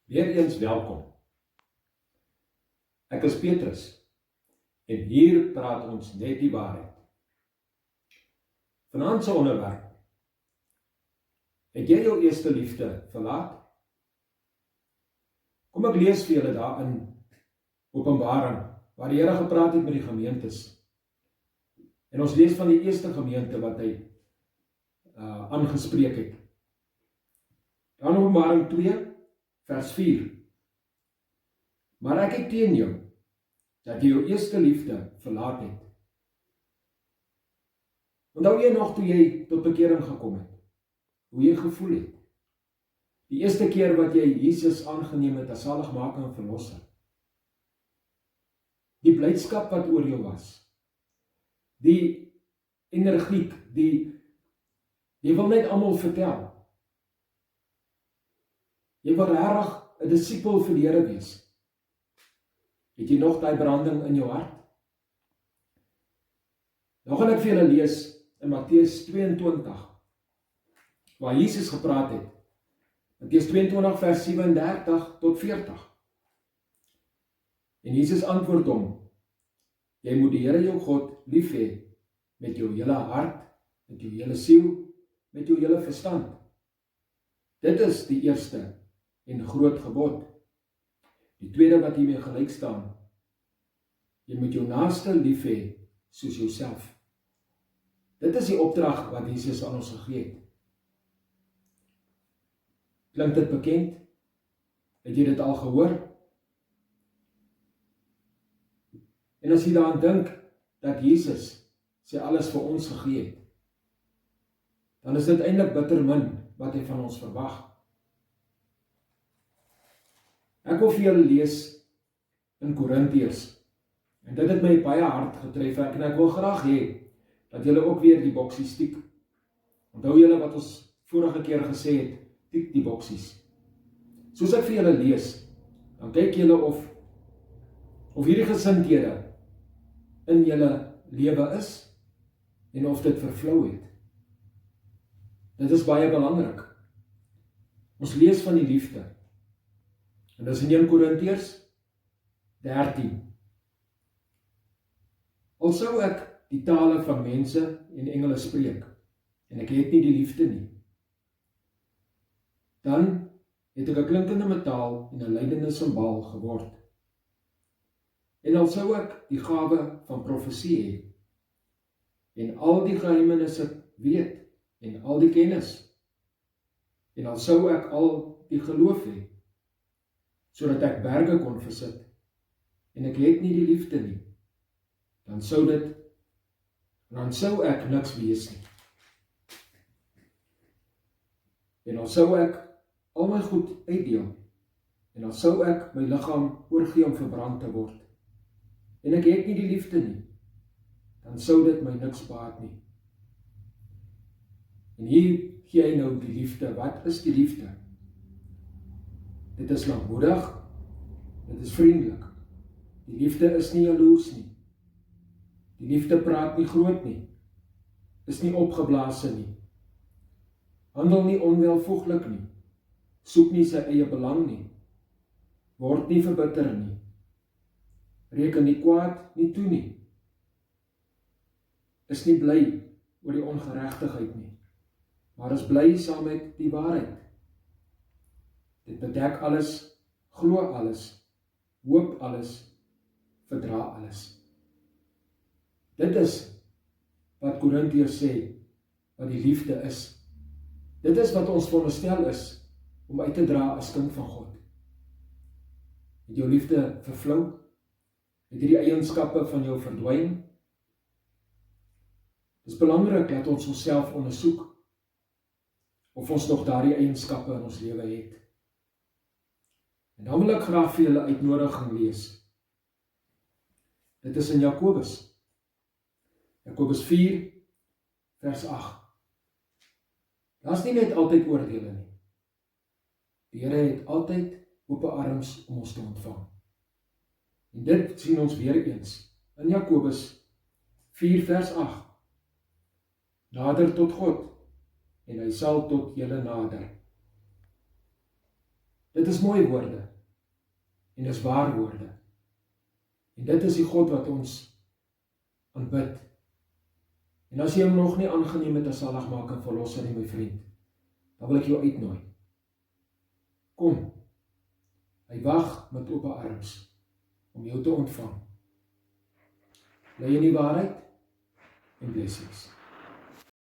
Weereens welkom. Ek is Petrus en hier praat ons net die waarheid. Vanaand se onderwerp: het jy jou eerste liefde verlaat? Kom ek lees vir julle daar in Openbaring, waar die Here gepraat het met die gemeentes. En ons lees van die eerste gemeente wat hy aangespreek het. Dan Openbaring 2, vers 4. Maar ek het teen jou, dat jy jou eerste liefde verlaat het. Onthou jy nog toe jy tot bekering gekom het, hoe jy gevoel het? Die eerste keer wat jy Jesus aangeneem het as saligmaker en verlosser. Die blydskap wat oor jou was. Die energiek, jy wil net almal vertel. Jy wil regtig 'n disipel vir die Here wees. Het jy nog daai branding in jou hart? Nou gaan ek vir julle lees in Matteus 22, waar Jesus gepraat het. Matteus 22 vers 37 tot 40. En Jesus antwoord hom: jy moet die Here jou God lief hê met jou hele hart, met jou hele siel, met jou hele verstand. Dit is die eerste en groot gebod. Die tweede wat hiermee gelyk staan: jy moet jou naaste lief hê soos jouself. Dit is die opdrag wat Jesus aan ons gegee het. Klink dit bekend? Het jy dit al gehoor? En as jy daaraan dink dat Jesus sy alles vir ons gegee het, dan is dit eintlik bitter min wat hy van ons verwag. Ek wil vir julle lees in Korintiërs, en dit het my baie hard getref, en ek wil graag hê dat julle ook weer die boksies tik. Onthou julle wat ons vorige keer gesê het, tik die boksies. Soos ek vir julle lees, dan kyk julle of hierdie gesindhede in julle lewe is, en of dit vervlou het. Dit is baie belangrik. Ons lees van die liefde. En dis in 1 Korintiërs 13. Al sou ek die tale van mense en engele spreek, en ek het nie die liefde nie, dan het ek 'n klinkende metaal en 'n lydende simbaal geword. En al sou ek die gawe van profesie hê, en al die geheimenisse weet, en al die kennis, en al sou ek al die geloof hê, sodat ek berge kon versit, en ek het nie die liefde nie, dan sou ek niks wees nie. En al sou ek al my goed uitdeel, en al sou ek my liggaam oorgee om verbrand te word, en ek het nie die liefde nie, dan sou dit my niks baat nie. En hier gee hy nou die liefde. Wat is die liefde? Dit is lankmoedig, dit is vriendelik. Die liefde is nie jaloers nie. Die liefde praat nie groot nie, is nie opgeblaase nie, handel nie onwelvoeglik nie, soek nie sy eie belang nie, word nie verbitter nie, reken nie kwaad nie toe nie, is nie bly oor die ongeregtigheid nie, maar is bly saam met die waarheid. Dit bedek alles, glo alles, hoop alles, verdra alles. Dit is wat Korintiërs sê, wat die liefde is. Dit is wat ons veronderstel is, om uit te dra as kind van God. Het jou liefde vervlou? Het hierdie eienskappe van jou verdwyn? Dit is belangrik dat ons onsself ondersoek, of ons nog daardie eienskappe in ons lewe het. En dan wil ek graag vir julle uitnodiging lees. Dit is in Jakobus 4, vers 8. Daar is nie net altyd oordele nie. Die Here het altyd ope arms om ons te ontvang. En dit sien ons weer eens in Jakobus 4 vers 8. Nader tot God, en hy sal tot julle nader. Dit is mooi woorde. En dis waar woorde. En dit is die God wat ons aanbid. En as jy hom nog nie aangeneem het as saligmaker en verlosser nie, my vriend, dan wil ek jou uitnooi. Kom. Hy wag met ope arms om jou te ontvang. Bly in die waarheid en blessings.